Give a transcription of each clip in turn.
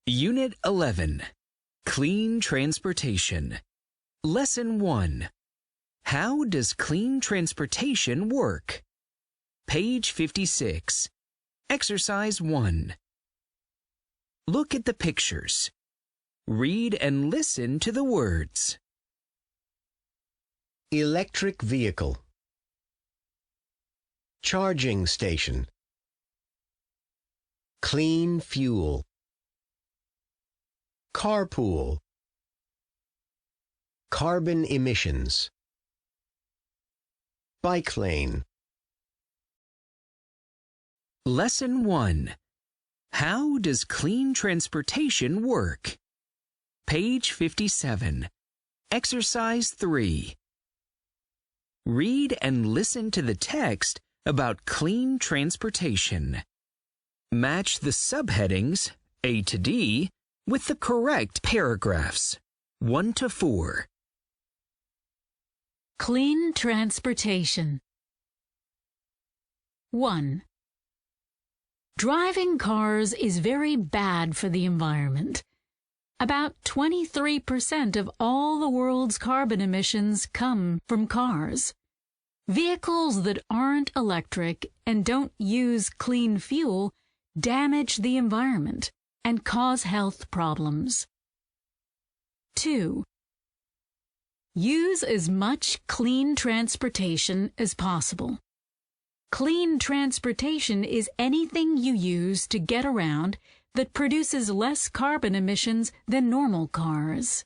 Unit 11. Clean Transportation. Lesson 1. How does clean transportation work? Page 56. Exercise 1. Look at the pictures. Read and listen to the words. Electric vehicle. Charging station. Clean fuel. Carpool. Carbon emissions. Bike lane. Lesson 1. How does clean transportation work? Page 57. Exercise 3. Read and listen to the text about clean transportation. Match the subheadings, A to D, with the correct paragraphs, 1 to 4. Clean transportation. 1. Driving cars is very bad for the environment. About 23% of all the world's carbon emissions come from cars. Vehicles that aren't electric and don't use clean fuel damage the environment and cause health problems. 2. Use as much clean transportation as possible. Clean transportation is anything you use to get around that produces less carbon emissions than normal cars.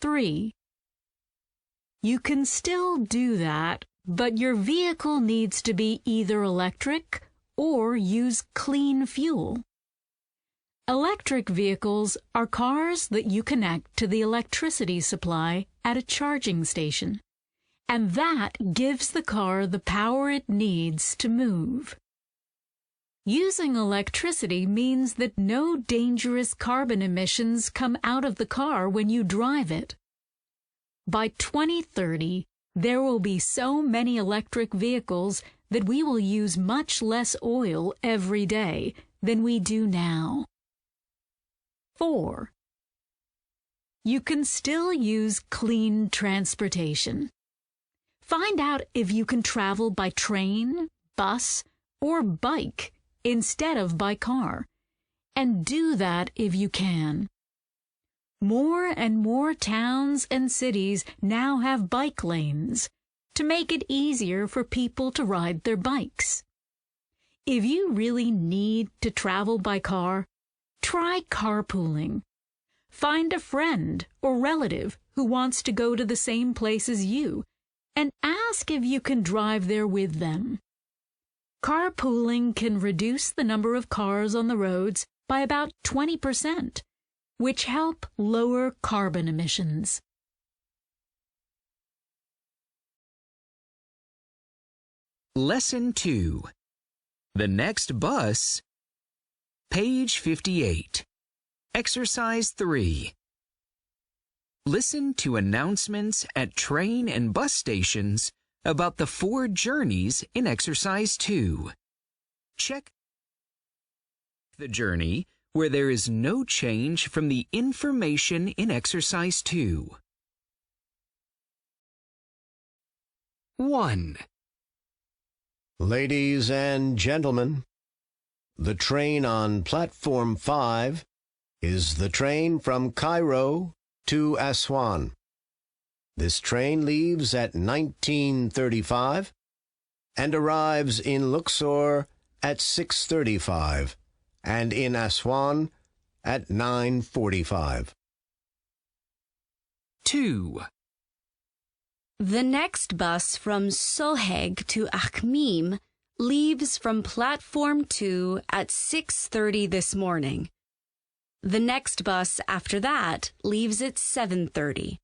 3. You can still do that, but your vehicle needs to be either electric or use clean fuel. Electric vehicles are cars that you connect to the electricity supply at a charging station, and that gives the car the power it needs to move. Using electricity means that no dangerous carbon emissions come out of the car when you drive it. By 2030, there will be so many electric vehicles that we will use much less oil every day than we do now. 4. You can still use clean transportation. Find out if you can travel by train, bus, or bike instead of by car, and do that if you can. More and more towns and cities now have bike lanes to make it easier for people to ride their bikes. If you really need to travel by car, try carpooling. Find a friend or relative who wants to go to the same place as you, and ask if you can drive there with them. Carpooling can reduce the number of cars on the roads by about 20%, which help lower carbon emissions. Lesson 2. The next bus. Page 58. Exercise 3. Listen to announcements at train and bus stations about the 4 journeys in Exercise 2. Check the journey where there is no change from the information in Exercise 2. 1. Ladies and gentlemen, the train on Platform 5 is the train from Cairo to Aswan. This train leaves at 19:35 and arrives in Luxor at 6:35 and in Aswan at 9:45. 2. The next bus from Soheg to Akhmim leaves from Platform 2 at 6:30 this morning. The next bus after that leaves at 7:30.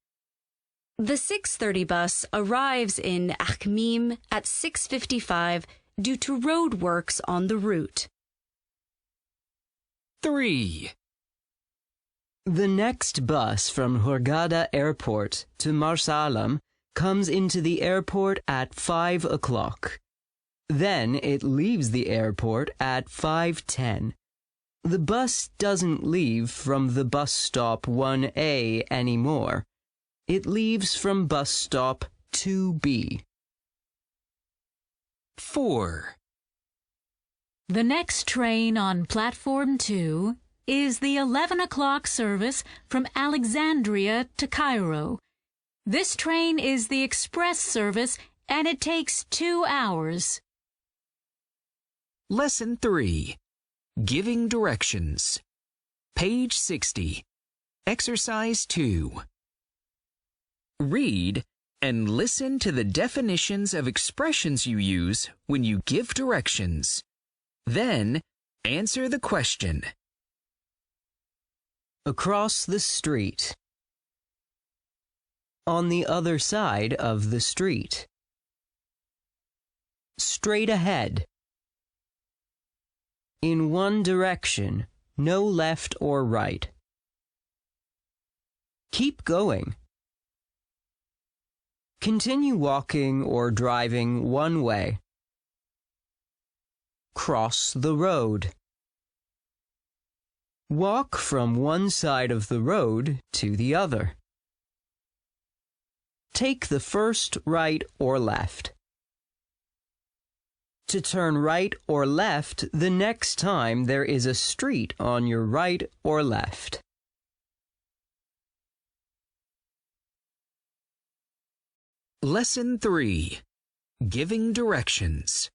The 6:30 bus arrives in Akhmim at 6:55 due to roadworks on the route. 3. The next bus from Hurghada Airport to Marsalam comes into the airport at 5 o'clock. Then it leaves the airport at 5:10. The bus doesn't leave from the bus stop 1A anymore. It leaves from bus stop 2B. 4. The next train on platform 2 is the 11 o'clock service from Alexandria to Cairo. This train is the express service and it takes 2 hours. Lesson 3. Giving directions. Page 60. Exercise 2. Read and listen to the definitions of expressions you use when you give directions. Then, answer the question. Across the street. On the other side of the street. Straight ahead. In one direction, no left or right. Keep going. Continue walking or driving one way. Cross the road. Walk from one side of the road to the other. Take the first right or left. To turn right or left the next time there is a street on your right or left. Lesson 3. Giving directions.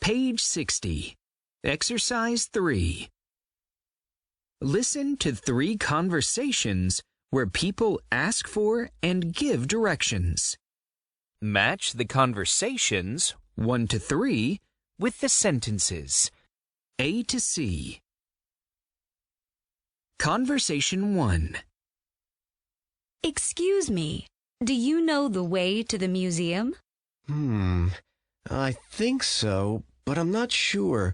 Page 60. Exercise 3. Listen to 3 conversations where people ask for and give directions. Match the conversations 1 to 3 with the sentences A to C. Conversation 1. Excuse me, do you know the way to the museum? I think so, but I'm not sure.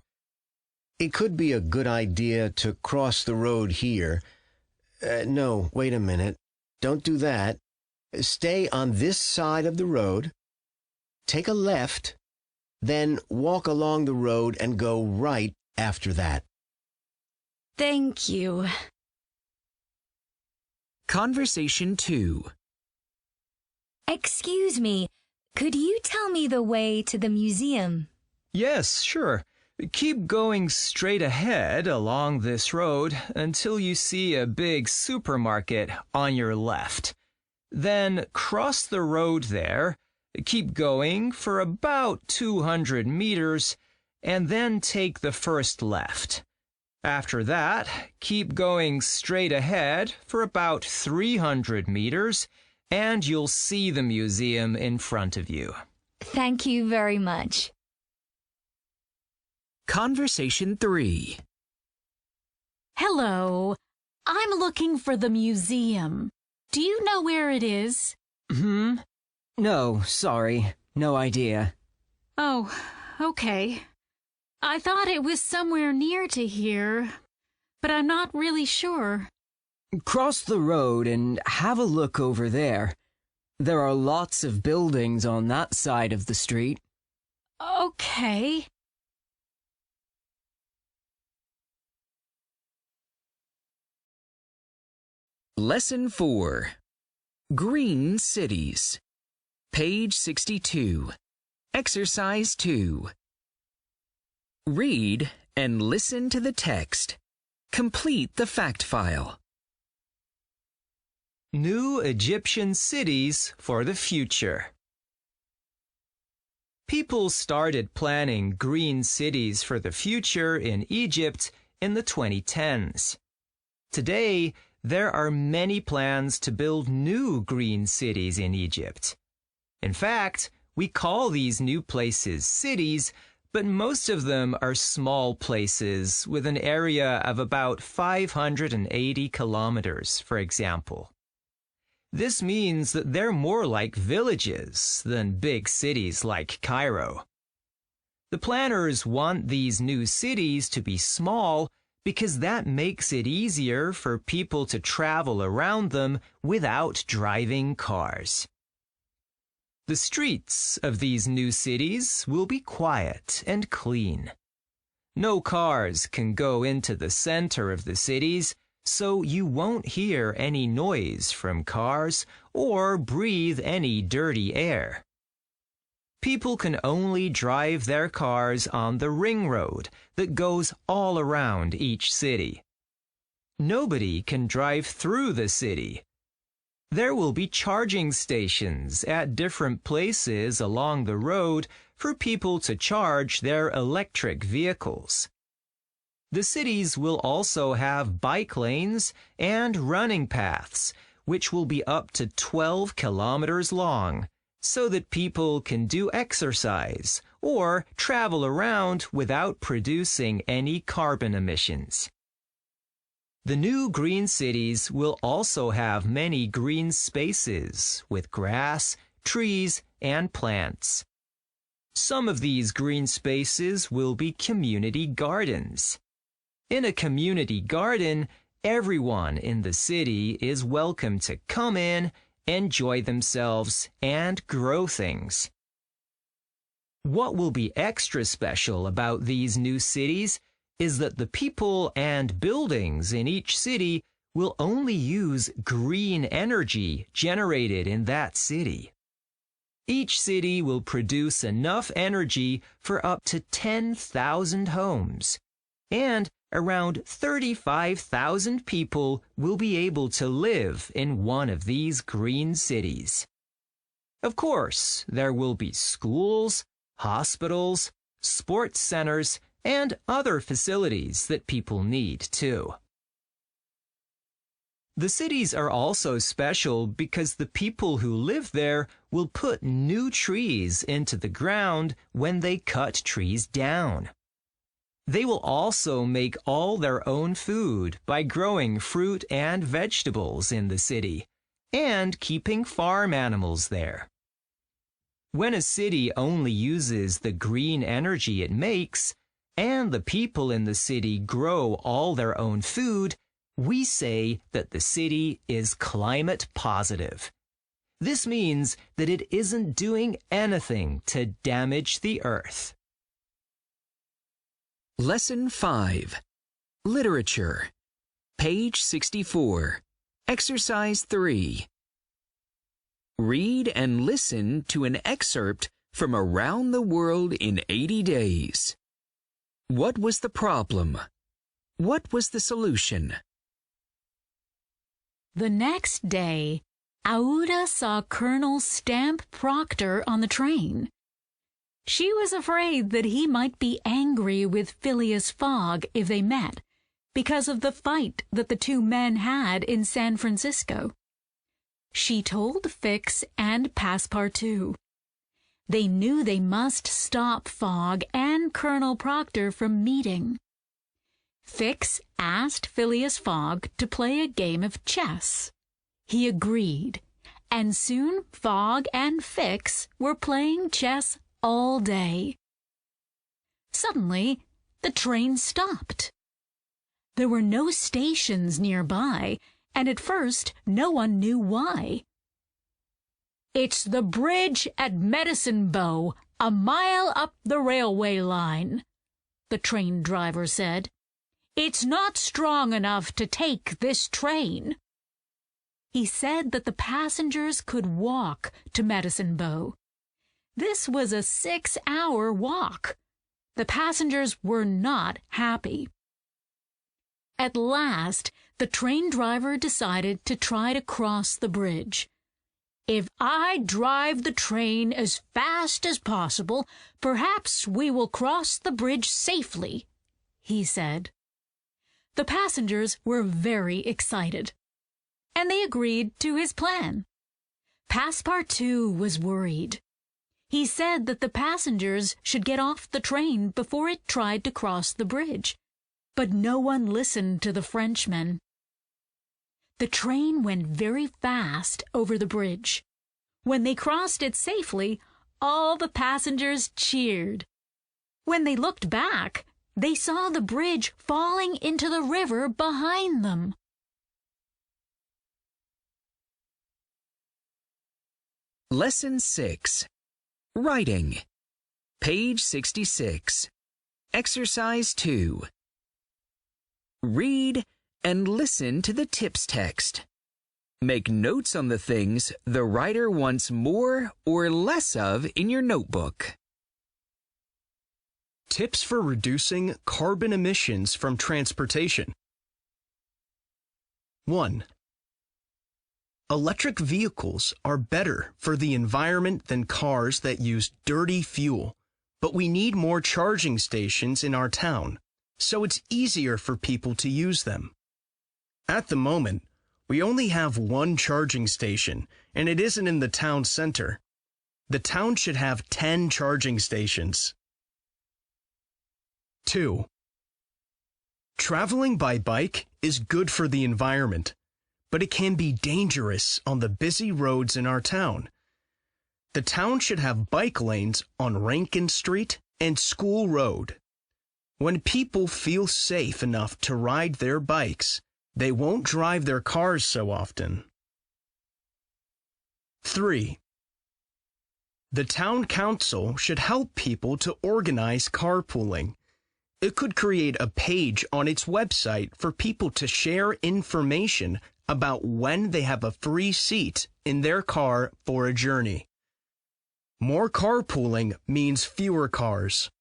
It could be a good idea to cross the road here. No, wait a minute. Don't do that. Stay on this side of the road. Take a left. Then walk along the road and go right after that. Thank you. Conversation 2. Excuse me, could you tell me the way to the museum? Yes, sure. Keep going straight ahead along this road until you see a big supermarket on your left. Then cross the road there, keep going for about 200 meters, and then take the first left. After that, keep going straight ahead for about 300 meters, and you'll see the museum in front of you. Thank you very much. Conversation 3. Hello. I'm looking for the museum. Do you know where it is? No, sorry. No idea. Oh, okay. I thought it was somewhere near to here, but I'm not really sure. Cross the road and have a look over there. There are lots of buildings on that side of the street. Okay. Lesson 4. Green cities. Page 62. Exercise 2. Read and listen to the text. Complete the fact file. New Egyptian cities for the future. People started planning green cities for the future in Egypt in the 2010s. Today, there are many plans to build new green cities in Egypt. In fact, we call these new places cities, but most of them are small places with an area of about 580 kilometers, for example. This means that they're more like villages than big cities like Cairo. The planners want these new cities to be small because that makes it easier for people to travel around them without driving cars. The streets of these new cities will be quiet and clean. No cars can go into the center of the cities, so you won't hear any noise from cars or breathe any dirty air. People can only drive their cars on the ring road that goes all around each city. Nobody can drive through the city. There will be charging stations at different places along the road for people to charge their electric vehicles. The cities will also have bike lanes and running paths, which will be up to 12 kilometers long, so that people can do exercise or travel around without producing any carbon emissions. The new green cities will also have many green spaces with grass, trees, and plants. Some of these green spaces will be community gardens. In a community garden, everyone in the city is welcome to come in, enjoy themselves, and grow things. What will be extra special about these new cities is that the people and buildings in each city will only use green energy generated in that city. Each city will produce enough energy for up to 10,000 homes, and around 35,000 people will be able to live in one of these green cities. Of course, there will be schools, hospitals, sports centers, and other facilities that people need too. The cities are also special because the people who live there will put new trees into the ground when they cut trees down. They will also make all their own food by growing fruit and vegetables in the city and keeping farm animals there. When a city only uses the green energy it makes, and the people in the city grow all their own food, we say that the city is climate positive. This means that it isn't doing anything to damage the earth. Lesson 5. Literature. Page 64. Exercise 3. Read and listen to an excerpt from Around the World in 80 Days. What was the problem? What was the solution? The next day, Aouda saw Colonel Stamp Proctor on the train. She was afraid that he might be angry with Phileas Fogg if they met, because of the fight that the two men had in San Francisco. She told Fix and Passepartout. They knew they must stop Fogg and Colonel Proctor from meeting. Fix asked Phileas Fogg to play a game of chess. He agreed, and soon Fogg and Fix were playing chess all day. Suddenly, the train stopped. There were no stations nearby, and at first no one knew why. "It's the bridge at Medicine Bow, a mile up the railway line," the train driver said. "It's not strong enough to take this train." He said that the passengers could walk to Medicine Bow. This was a 6-hour walk. The passengers were not happy. At last, the train driver decided to try to cross the bridge. "If I drive the train as fast as possible, perhaps we will cross the bridge safely," he said. The passengers were very excited, and they agreed to his plan. Passepartout was worried. He said that the passengers should get off the train before it tried to cross the bridge, but no one listened to the Frenchman. The train went very fast over the bridge. When they crossed it safely, all the passengers cheered. When they looked back, they saw the bridge falling into the river behind them. Lesson 6. Writing. Page 66. Exercise 2. Read and listen to the tips text. Make notes on the things the writer wants more or less of in your notebook. Tips for reducing carbon emissions from transportation. 1. Electric vehicles are better for the environment than cars that use dirty fuel, but we need more charging stations in our town, so it's easier for people to use them. At the moment, we only have one charging station, and it isn't in the town center. The town should have 10 charging stations. 2. Traveling by bike is good for the environment, but it can be dangerous on the busy roads in our town. The town should have bike lanes on Rankin Street and School Road. When people feel safe enough to ride their bikes, they won't drive their cars so often. 3. The town council should help people to organize carpooling. It could create a page on its website for people to share information about when they have a free seat in their car for a journey. More carpooling means fewer cars.